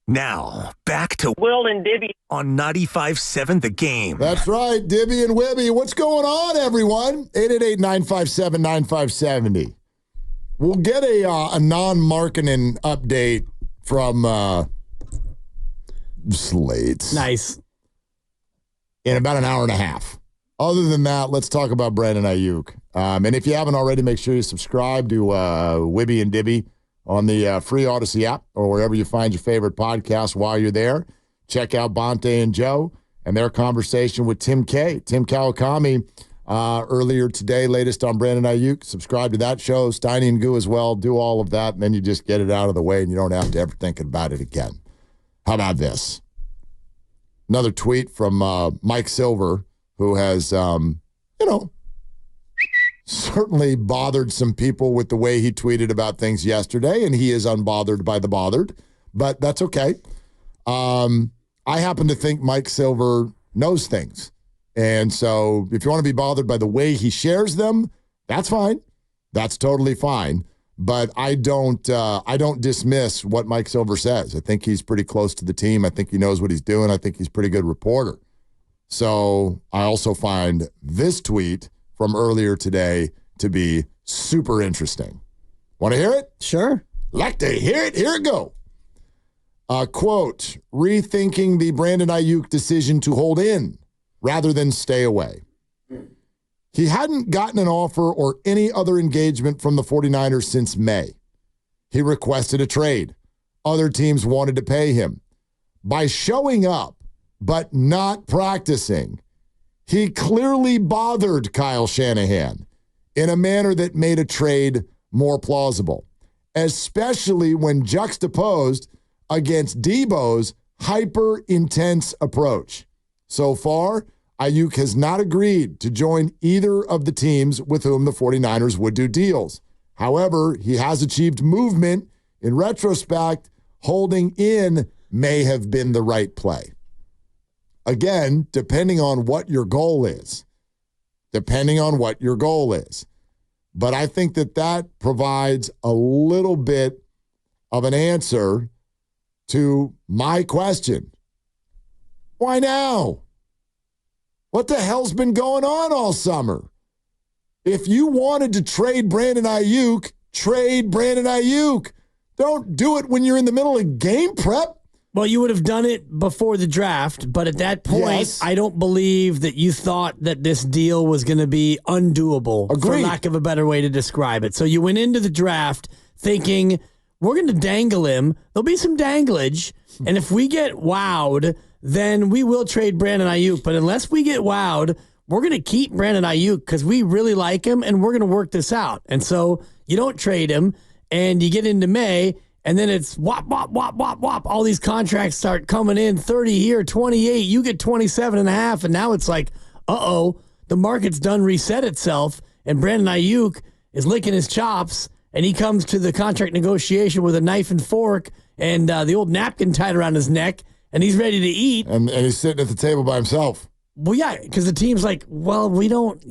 Now, back to Will and Dibby on 95.7 The Game. That's right, Dibby and Wibby. What's going on, everyone? 888-957-9570. We'll get a non-marketing update from Slates. Nice. In about an hour and a half. Other than that, let's talk about Brandon Aiyuk. And if you haven't already, make sure you subscribe to Wibby and Dibby on the free Odyssey app or wherever you find your favorite podcast while you're there. Check out Bonte and Joe and their conversation with Tim Kawakami earlier today, latest on Brandon Aiyuk. Subscribe to that show, Steiny and Goo as well. Do all of that, and then you just get it out of the way, and you don't have to ever think about it again. How about this? Another tweet from Mike Silver, who has, certainly bothered some people with the way he tweeted about things yesterday, and he is unbothered by the bothered, but that's okay. I happen to think Mike Silver knows things, and so if you want to be bothered by the way he shares them, that's fine. That's totally fine. But I don't dismiss what Mike Silver says. I think he's pretty close to the team. I think he knows what he's doing. I think he's a pretty good reporter. So I also find this tweet from earlier today to be super interesting. Want to hear it? Sure. Like to hear it? Here it go. Quote, rethinking the Brandon Aiyuk decision to hold in rather than stay away. He hadn't gotten an offer or any other engagement from the 49ers since May. He requested a trade. Other teams wanted to pay him. By showing up but not practicing, he clearly bothered Kyle Shanahan in a manner that made a trade more plausible, especially when juxtaposed against Debo's hyper-intense approach. So far, Aiyuk has not agreed to join either of the teams with whom the 49ers would do deals. However, he has achieved movement. In retrospect, holding in may have been the right play. Again, depending on what your goal is. But I think that provides a little bit of an answer to my question. Why now? What the hell's been going on all summer? If you wanted to trade Brandon Aiyuk, trade Brandon Aiyuk. Don't do it when you're in the middle of game prep. Well, you would have done it before the draft, but at that point, yes. I don't believe that you thought that this deal was going to be undoable, Agreed. For lack of a better way to describe it. So you went into the draft thinking, we're going to dangle him. There'll be some danglage, and if we get wowed, then we will trade Brandon Aiyuk. But unless we get wowed, we're going to keep Brandon Aiyuk because we really like him, and we're going to work this out. And so you don't trade him, and you get into May, and then it's whop, whop, whop, whop, whop. All these contracts start coming in, 30 here, 28. You get 27.5, and now it's like, uh-oh, the market's done reset itself, and Brandon Aiyuk is licking his chops, and he comes to the contract negotiation with a knife and fork and the old napkin tied around his neck, and he's ready to eat. And he's sitting at the table by himself. Well, yeah, because the team's like, well, we don't,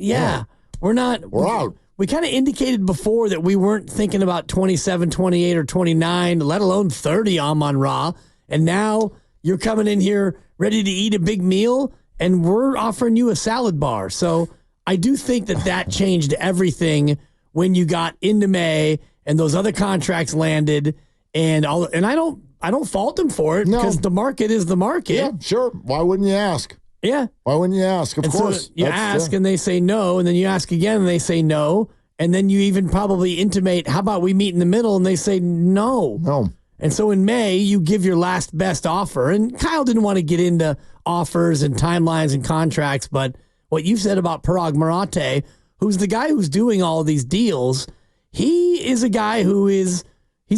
we're not. We're out. We kind of indicated before that we weren't thinking about 27, 28, or 29, let alone 30 Amon-Ra. And now you're coming in here ready to eat a big meal, and we're offering you a salad bar. So I do think that changed everything when you got into May and those other contracts landed. And I don't fault him for it because the market is the market. Yeah, sure. Why wouldn't you ask? Yeah. Why wouldn't you ask? Of course. So you ask and they say no, and then you ask again and they say no, and then you even probably intimate, how about we meet in the middle, and they say no. No. And so in May, you give your last best offer, and Kyle didn't want to get into offers and timelines and contracts, but what you've said about Parag Marate, who's the guy who's doing all of these deals, he is a guy who he's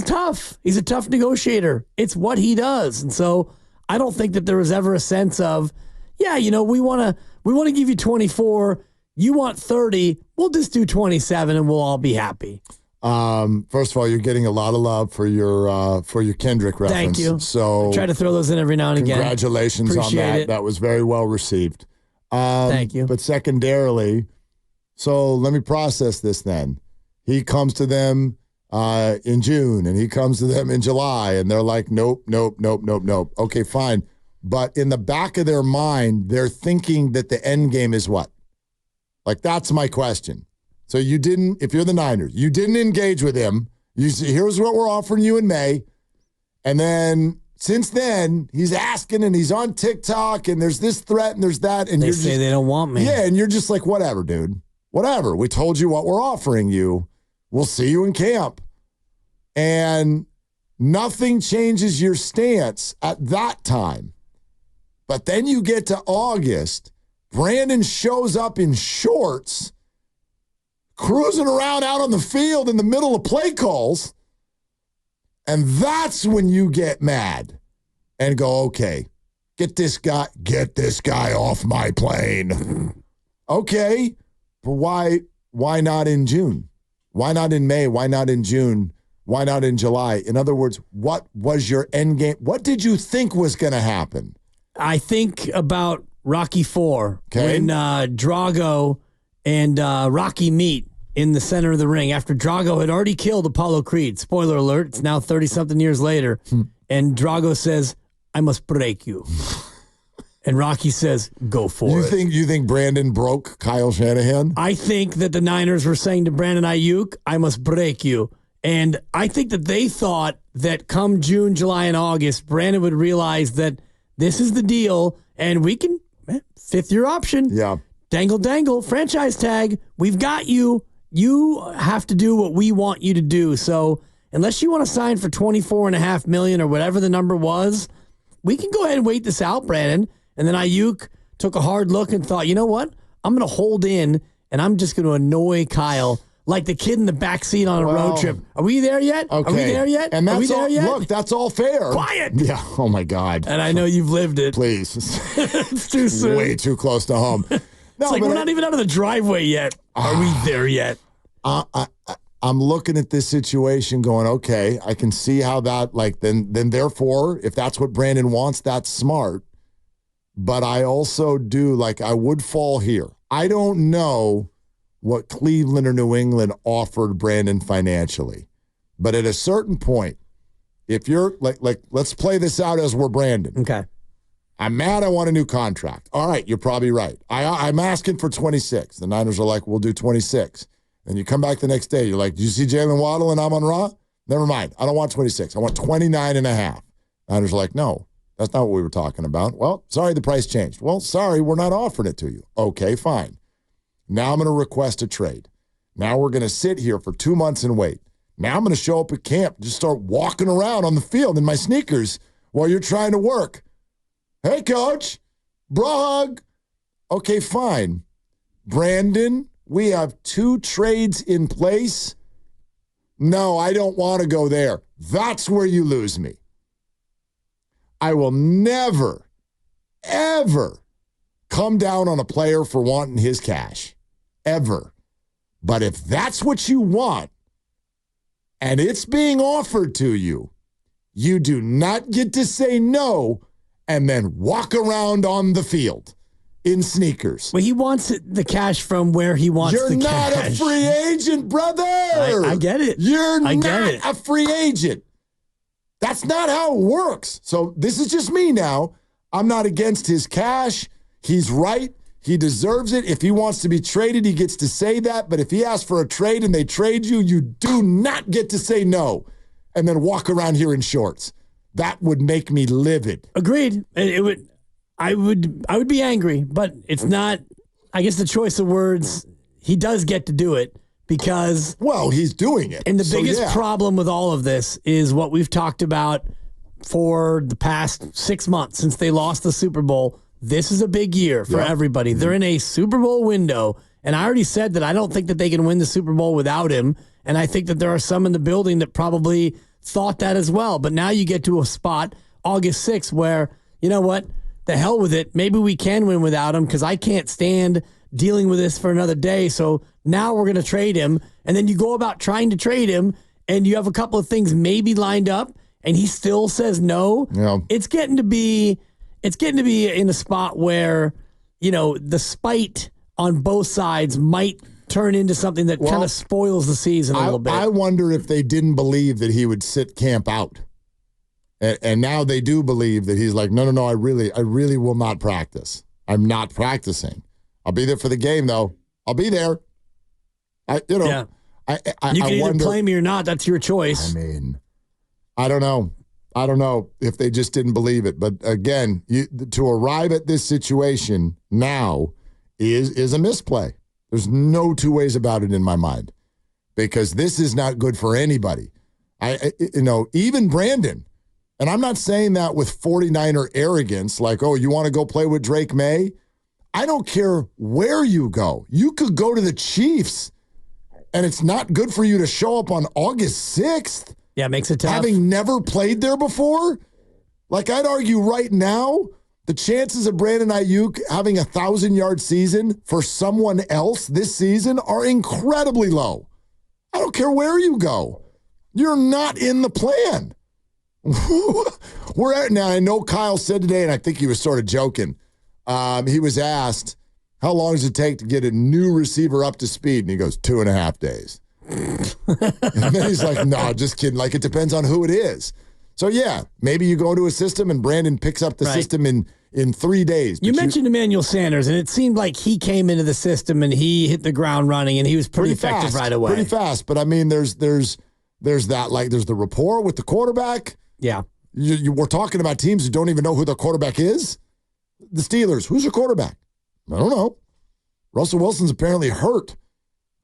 tough. He's a tough negotiator. It's what he does. And so I don't think that there was ever a sense of, we want to give you 24. You want 30. We'll just do 27 and we'll all be happy. First of all, you're getting a lot of love for your Kendrick reference. Thank you. So I try to throw those in every now and again. Congratulations Appreciate on that. it. That was very well received. Thank you. But secondarily, so let me process this then. He comes to them in June, and he comes to them in July, and they're like, nope. Okay, fine. But in the back of their mind, they're thinking that the end game is what? Like, that's my question. So you didn't, if you're the Niners, you didn't engage with him. You say, here's what we're offering you in May. And then since then, he's asking, and he's on TikTok, and there's this threat and there's that. And they say they don't want me. Yeah, and you're just like, whatever, dude. Whatever. We told you what we're offering you. We'll see you in camp. And nothing changes your stance at that time. But then you get to August, Brandon shows up in shorts, cruising around out on the field in the middle of play calls. And that's when you get mad and go, okay, get this guy off my plane. Okay, but why not in June? Why not in May? Why not in June? Why not in July? In other words, what was your end game? What did you think was going to happen? I think about Rocky IV when Drago and Rocky meet in the center of the ring after Drago had already killed Apollo Creed. Spoiler alert, it's now 30-something years later. And Drago says, I must break you. And Rocky says, go for it. You think Brandon broke Kyle Shanahan? I think that the Niners were saying to Brandon Aiyuk, I must break you. And I think that they thought that come June, July, and August, Brandon would realize that this is the deal, and we can, fifth year option. Yeah. Dangle, franchise tag. We've got you. You have to do what we want you to do. So unless you want to sign for $24.5 million or whatever the number was, we can go ahead and wait this out, Brandon. And then Aiyuk took a hard look and thought, you know what? I'm going to hold in, and I'm just going to annoy Kyle like the kid in the backseat on a road trip. Are we there yet? Okay. Are we there yet? And that's Are we there yet? Look, that's all fair. Quiet. Yeah. Oh, my God. And I know you've lived it. Please. It's too soon. Way too close to home. No, it's like we're not even out of the driveway yet. Are we there yet? I'm looking at this situation going, okay, I can see how that, then therefore, if that's what Brandon wants, that's smart. But I also do, I would fall here. I don't know what Cleveland or New England offered Brandon financially. But at a certain point, if you're, let's play this out as we're Brandon. Okay. I'm mad I want a new contract. All right, you're probably right. I'm asking for 26. The Niners are like, we'll do 26. And you come back the next day, you're like, do you see Jalen Waddle and Amon-Ra? Never mind. I don't want 26. I want 29 and a half. Niners are like, no, that's not what we were talking about. Well, sorry, the price changed. Well, sorry, we're not offering it to you. Okay, fine. Now I'm going to request a trade. Now we're going to sit here for 2 months and wait. Now I'm going to show up at camp, just start walking around on the field in my sneakers while you're trying to work. Hey, coach, bro hug. Okay, fine. Brandon, we have 2 trades in place. No, I don't want to go there. That's where you lose me. I will never, ever come down on a player for wanting his cash. Ever. But if that's what you want and it's being offered to you, you do not get to say no and then walk around on the field in sneakers. Well, he wants the cash from where he wants the cash. You're not a free agent, brother. I get it. You're not a free agent. That's not how it works. So this is just me now. I'm not against his cash. He's right. He deserves it. If he wants to be traded, he gets to say that. But if he asks for a trade and they trade you, you do not get to say no and then walk around here in shorts. That would make me livid. Agreed. I would be angry, but it's not, I guess the choice of words, he does get to do it because... Well, he's doing it. And the biggest problem with all of this is what we've talked about for the past 6 months since they lost the Super Bowl. This is a big year for everybody. They're in a Super Bowl window, and I already said that I don't think that they can win the Super Bowl without him, and I think that there are some in the building that probably thought that as well. But now you get to a spot, August 6th, where, you know what, the hell with it. Maybe we can win without him because I can't stand dealing with this for another day. So now we're going to trade him, and then you go about trying to trade him, and you have a couple of things maybe lined up, and he still says no. Yeah. It's getting to be in a spot where, the spite on both sides might turn into something that kind of spoils the season a little bit. I wonder if they didn't believe that he would sit camp out. And now they do believe that he's like, no, I really will not practice. I'm not practicing. I'll be there for the game, though. I'll be there. You can either play me or not. That's your choice. I mean, I don't know. I don't know if they just didn't believe it. But again, to arrive at this situation now is a misplay. There's no two ways about it in my mind, because this is not good for anybody. Even Brandon, and I'm not saying that with 49er arrogance, like, oh, you want to go play with Drake May? I don't care where you go. You could go to the Chiefs, and it's not good for you to show up on August 6th. Yeah, it makes it tough. Having never played there before? Like, I'd argue right now, the chances of Brandon Aiyuk having a 1,000-yard season for someone else this season are incredibly low. I don't care where you go. You're not in the plan. Now, I know Kyle said today, and I think he was sort of joking. He was asked, how long does it take to get a new receiver up to speed? And he goes, 2.5 days. And then he's like, no, just kidding. Like, it depends on who it is. So, yeah, maybe you go to a system and Brandon picks up the system in 3 days. You mentioned Emmanuel Sanders, and it seemed like he came into the system and he hit the ground running, and he was pretty effective right away. Pretty fast. But, I mean, there's that, like, there's the rapport with the quarterback. Yeah. We're talking about teams who don't even know who their quarterback is. The Steelers, who's your quarterback? I don't know. Russell Wilson's apparently hurt.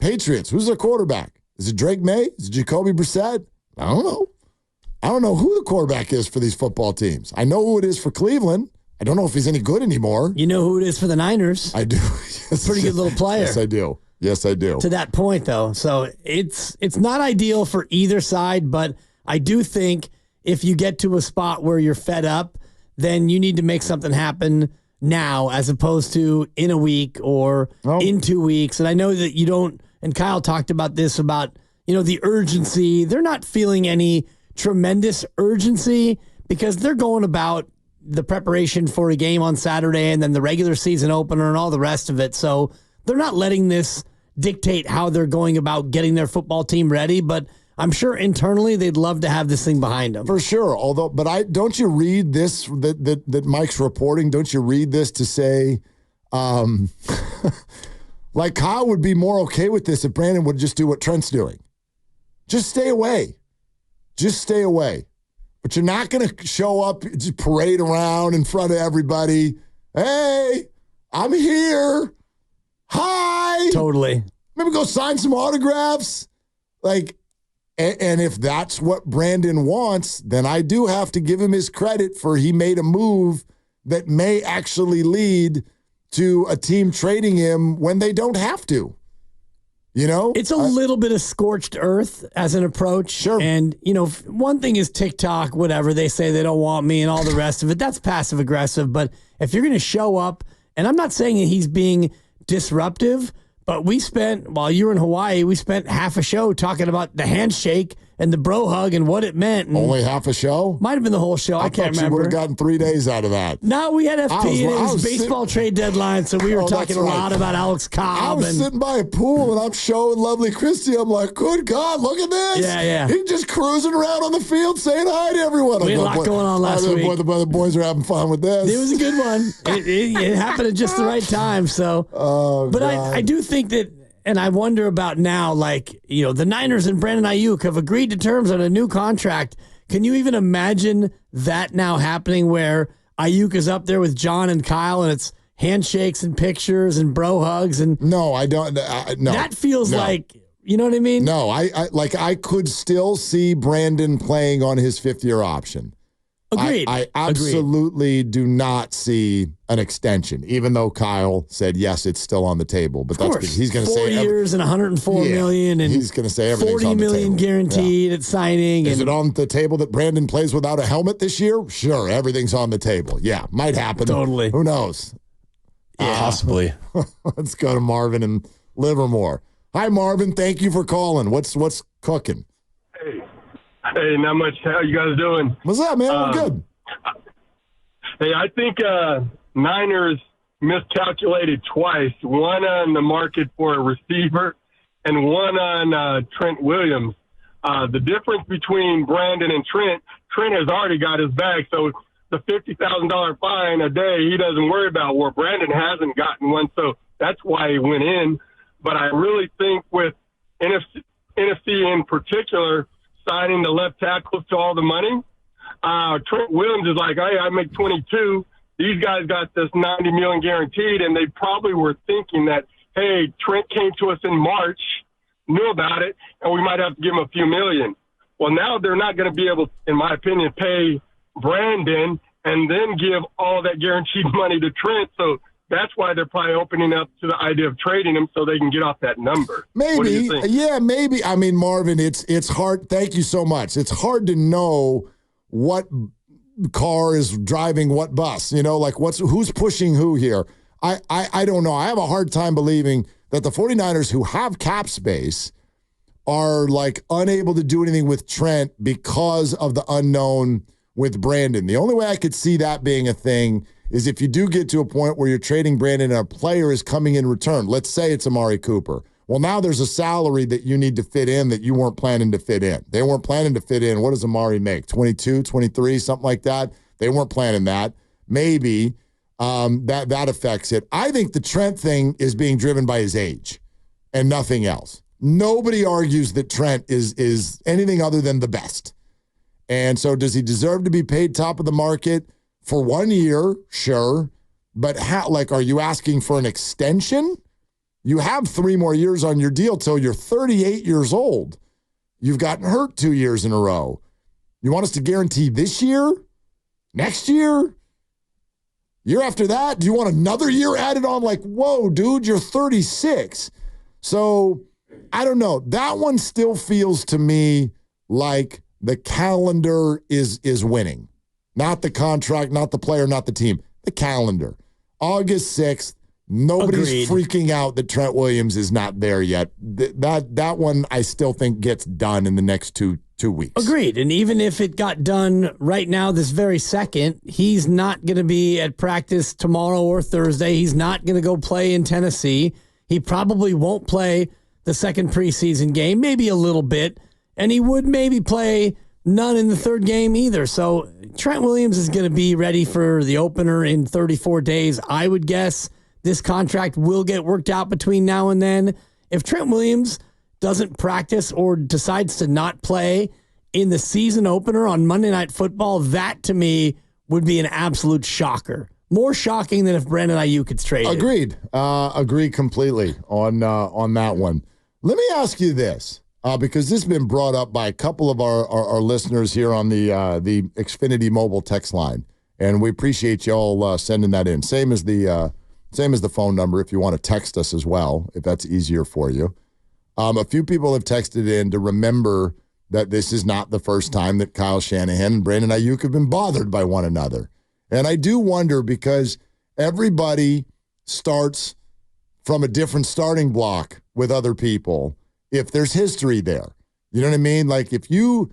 Patriots, who's their quarterback? Is it Drake May? Is it Jacoby Brissett? I don't know. I don't know who the quarterback is for these football teams. I know who it is for Cleveland. I don't know if he's any good anymore. You know who it is for the Niners. I do. Yes. Pretty good little player. Yes, I do. Yes, I do. To that point, though. So it's not ideal for either side, but I do think if you get to a spot where you're fed up, then you need to make something happen now as opposed to in a week or in 2 weeks. And I know that you don't, and Kyle talked about this, about, the urgency. They're not feeling any tremendous urgency because they're going about the preparation for a game on Saturday and then the regular season opener and all the rest of it. So they're not letting this dictate how they're going about getting their football team ready, but I'm sure internally they'd love to have this thing behind them. For sure. Don't you read this that Mike's reporting? Don't you read this to say, like, Kyle would be more okay with this if Brandon would just do what Trent's doing. Just stay away. Just stay away. But you're not going to show up, just parade around in front of everybody. Hey, I'm here. Hi. Totally. Maybe go sign some autographs. Like, and if that's what Brandon wants, then I do have to give him his credit for he made a move that may actually lead to a team trading him when they don't have to. It's a little bit of scorched earth as an approach. Sure. And, one thing is TikTok, whatever. They say they don't want me and all the rest of it. That's passive aggressive. But if you're going to show up, and I'm not saying that he's being disruptive, but while you were in Hawaii, we spent half a show talking about the handshake and the bro hug and what it meant. And only half a show? Might have been the whole show. I can't remember. You would have gotten 3 days out of that. No, we had FP and it was baseball trade deadline, so we were talking a lot about Alex Cobb. I was sitting by a pool and I'm showing lovely Christy. I'm like, good God, look at this. Yeah. He's just cruising around on the field saying hi to everyone. We had a lot going on last week. The boys are having fun with this. It was a good one. It happened at just the right time. So, but I do think that. And I wonder about now, like, the Niners and Brandon Aiyuk have agreed to terms on a new contract. Can you even imagine that now happening where Aiyuk is up there with John and Kyle and it's handshakes and pictures and bro hugs? And no, I don't. No. That feels like, you know what I mean? No, I could still see Brandon playing on his 5th-year option. Agreed. I absolutely do not see an extension, even though Kyle said, yes, it's still on the table. But that's because he's going to say 4 years and $104 million and he's going to say everything's $40 on the million table. guaranteed at signing. Is it on the table that Brandon plays without a helmet this year? Sure, everything's on the table. Yeah, might happen. Totally. Who knows? Possibly. Let's go to Marvin in Livermore. Hi, Marvin. Thank you for calling. What's cooking? Hey, not much. How you guys doing? What's up, man? We're good. Hey, I think Niners miscalculated twice, one on the market for a receiver and one on Trent Williams. The difference between Brandon and Trent has already got his bag, so the $50,000 fine a day he doesn't worry about, where Brandon hasn't gotten one, so that's why he went in. But I really think with NFC in particular signing the left tackles to all the money, Trent Williams is like, hey, I make 22. These guys got this $90 million guaranteed, and they probably were thinking that, hey, Trent came to us in March, knew about it, and we might have to give him a few million. Well, now they're not going to be able, in my opinion, pay Brandon and then give all that guaranteed money to Trent. So that's why they're probably opening up to the idea of trading him so they can get off that number. Maybe. What do you think? Yeah, maybe. I mean, Marvin, it's hard. Thank you so much. It's hard to know what car is driving what bus, like who's pushing who here. I don't know. I have a hard time believing that the 49ers, who have cap space, are like unable to do anything with Trent because of the unknown with Brandon. The only way I could see that being a thing is if you do get to a point where you're trading Brandon and a player is coming in return. Let's say it's Amari Cooper. Well, now there's a salary that you need to fit in that you weren't planning to fit in. They weren't planning to fit in. What does Amari make? 22, 23, something like that? They weren't planning that. Maybe that affects it. I think the Trent thing is being driven by his age and nothing else. Nobody argues that Trent is anything other than the best. And so does he deserve to be paid top of the market for 1 year? Sure. But are you asking for an extension? You have 3 more years on your deal till you're 38 years old. You've gotten hurt 2 years in a row. You want us to guarantee this year? Next year? Year after that? Do you want another year added on? Like, whoa, dude, you're 36. So I don't know. That one still feels to me like the calendar is winning. Not the contract, not the player, not the team. The calendar. August 6th. Nobody's freaking out that Trent Williams is not there yet. That one I still think gets done in the next two weeks. Agreed. And even if it got done right now, this very second, he's not going to be at practice tomorrow or Thursday. He's not going to go play in Tennessee. He probably won't play the second preseason game, maybe a little bit. And he would maybe play none in the third game either. So Trent Williams is going to be ready for the opener in 34 days, I would guess. This contract will get worked out between now and then. If Trent Williams doesn't practice or decides to not play in the season opener on Monday Night Football, that to me would be an absolute shocker. More shocking than if Brandon Aiyuk gets traded. Agreed. Agree completely on that one. Let me ask you this, because this has been brought up by a couple of our listeners here on the Xfinity mobile text line, and we appreciate y'all sending that in. Same as the phone number if you want to text us as well, if that's easier for you. A few people have texted in to remember that this is not the first time that Kyle Shanahan and Brandon Aiyuk have been bothered by one another. And I do wonder, because everybody starts from a different starting block with other people, if there's history there. You know what I mean? Like if you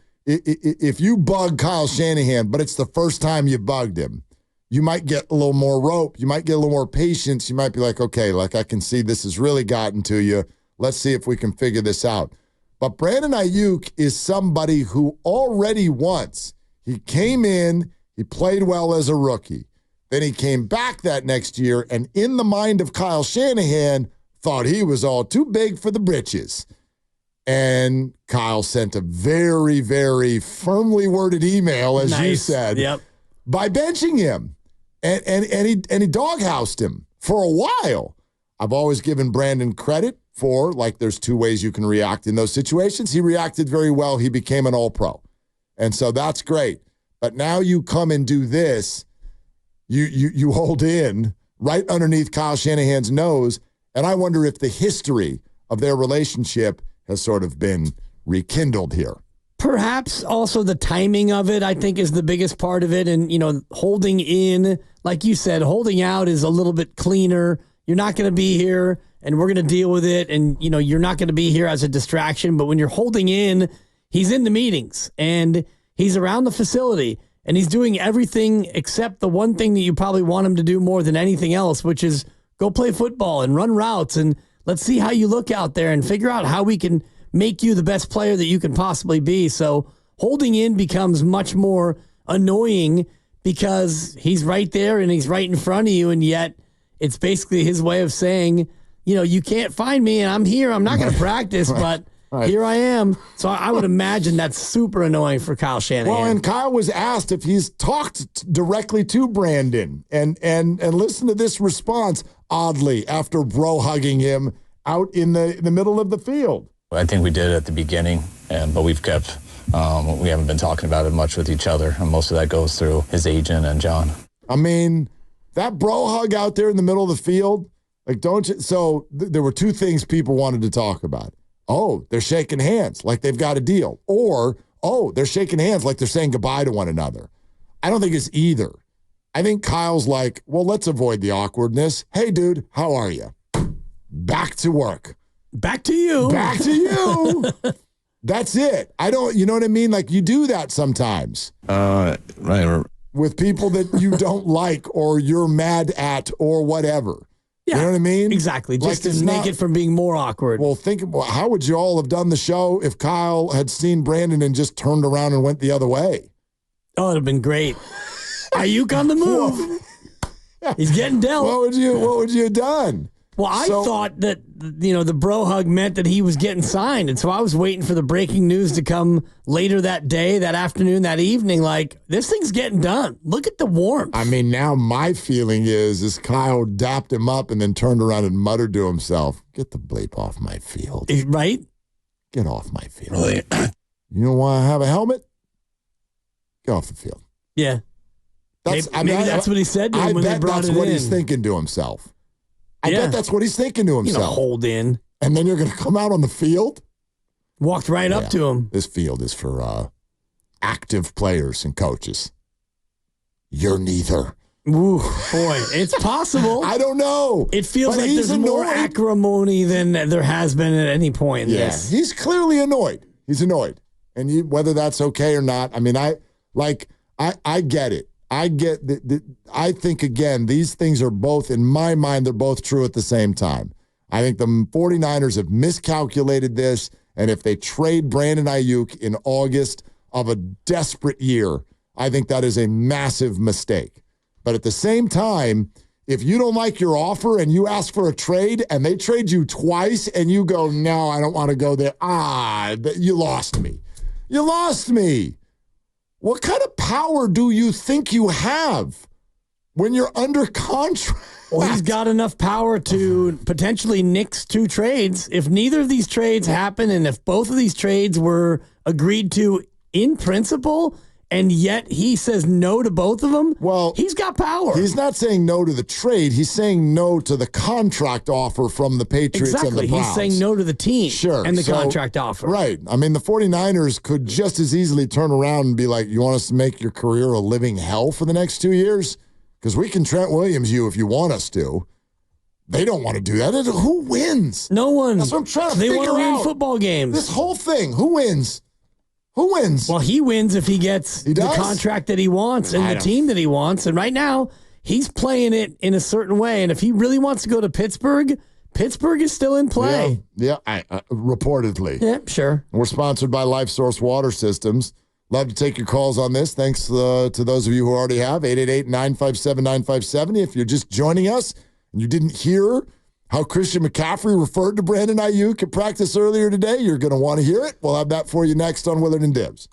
bug Kyle Shanahan, but it's the first time you bugged him, you might get a little more rope. You might get a little more patience. You might be like, okay, like I can see this has really gotten to you. Let's see if we can figure this out. But Brandon Aiyuk is somebody who already once, he came in, he played well as a rookie. Then he came back that next year, and in the mind of Kyle Shanahan, thought he was all too big for the britches. And Kyle sent a very, very firmly worded email, as you said, by benching him. And he doghoused him for a while. I've always given Brandon credit for, like, there's 2 ways you can react in those situations. He reacted very well. He became an all-pro. And so that's great. But now you come and do this. You hold in right underneath Kyle Shanahan's nose. And I wonder if the history of their relationship has sort of been rekindled here. Perhaps also the timing of it, I think, is the biggest part of it. And, holding in, like you said, holding out is a little bit cleaner. You're not going to be here, and we're going to deal with it. And, you're not going to be here as a distraction. But when you're holding in, he's in the meetings, and he's around the facility, and he's doing everything except the one thing that you probably want him to do more than anything else, which is go play football and run routes, and let's see how you look out there and figure out how we can make you the best player that you can possibly be. So holding in becomes much more annoying because he's right there and he's right in front of you, and yet it's basically his way of saying, you can't find me, and I'm here. I'm not going to practice, but here I am. So I would imagine that's super annoying for Kyle Shanahan. Well, and Kyle was asked if he's talked directly to Brandon, and listen to this response, oddly, after bro hugging him out in the middle of the field. I think we did at the beginning, but we've kept, we haven't been talking about it much with each other, and most of that goes through his agent and John. I mean, that bro hug out there in the middle of the field, like, don't you? So there were two things people wanted to talk about. Oh, they're shaking hands like they've got a deal. Or, oh, they're shaking hands like they're saying goodbye to one another. I don't think it's either. I think Kyle's like, well, let's avoid the awkwardness. Hey, dude, how are you? Back to work. Back to you. Back to you. That's it. You know what I mean? Like, you do that sometimes. Right. With people that you don't like or you're mad at or whatever. Yeah, you know what I mean? Exactly. Just to make it from being more awkward. Well, think about how would you all have done the show if Kyle had seen Brandon and just turned around and went the other way? Oh, it'd have been great. Aiyuk on the move. He's getting dealt. What would you have done? Well, I thought that, the bro hug meant that he was getting signed. And so I was waiting for the breaking news to come later that day, that afternoon, that evening. Like, this thing's getting done. Look at the warmth. I mean, now my feeling is Kyle dapped him up and then turned around and muttered to himself, get the bleep off my field. Right? Get off my field. Really? You don't want to have a helmet? Get off the field. Yeah. Maybe that's what he said to him when they brought it in. That's what he's thinking to himself. I bet that's what he's thinking to himself. Hold in. And then you're going to come out on the field? Walked right up to him. This field is for active players and coaches. You're neither. Ooh, boy, it's possible. I don't know. It feels like there's more acrimony than there has been at any point in this. He's clearly annoyed. He's annoyed. And whether that's okay or not, I mean, I get it. I get that. I think, again, these things are both, in my mind, they're both true at the same time. I think the 49ers have miscalculated this, and if they trade Brandon Aiyuk in August of a desperate year, I think that is a massive mistake. But at the same time, if you don't like your offer and you ask for a trade and they trade you twice and you go, no, I don't want to go there. You lost me. You lost me. What kind of power do you think you have when you're under contract? Well, he's got enough power to potentially nix two trades. If neither of these trades happen and if both of these trades were agreed to in principle, and yet he says no to both of them, well, he's got power. He's not saying no to the trade. He's saying no to the contract offer from the Patriots and the Browns. He's saying no to the team and the contract offer. Right. I mean, the 49ers could just as easily turn around and be like, you want us to make your career a living hell for the next 2 years? Because we can Trent Williams you if you want us to. They don't want to do that. Who wins? No one. That's what I'm trying to figure out. They want to win football games. This whole thing, who wins? Who wins? Well, he wins if he gets the contract that he wants and the team that he wants. And right now, he's playing it in a certain way. And if he really wants to go to Pittsburgh, Pittsburgh is still in play. Yeah, reportedly. Yeah, sure. We're sponsored by Life Source Water Systems. Love to take your calls on this. Thanks to those of you who already have. 888-957-9570. If you're just joining us and you didn't hear how Christian McCaffrey referred to Brandon Aiyuk at practice earlier today, you're going to want to hear it. We'll have that for you next on Willard and Dibs.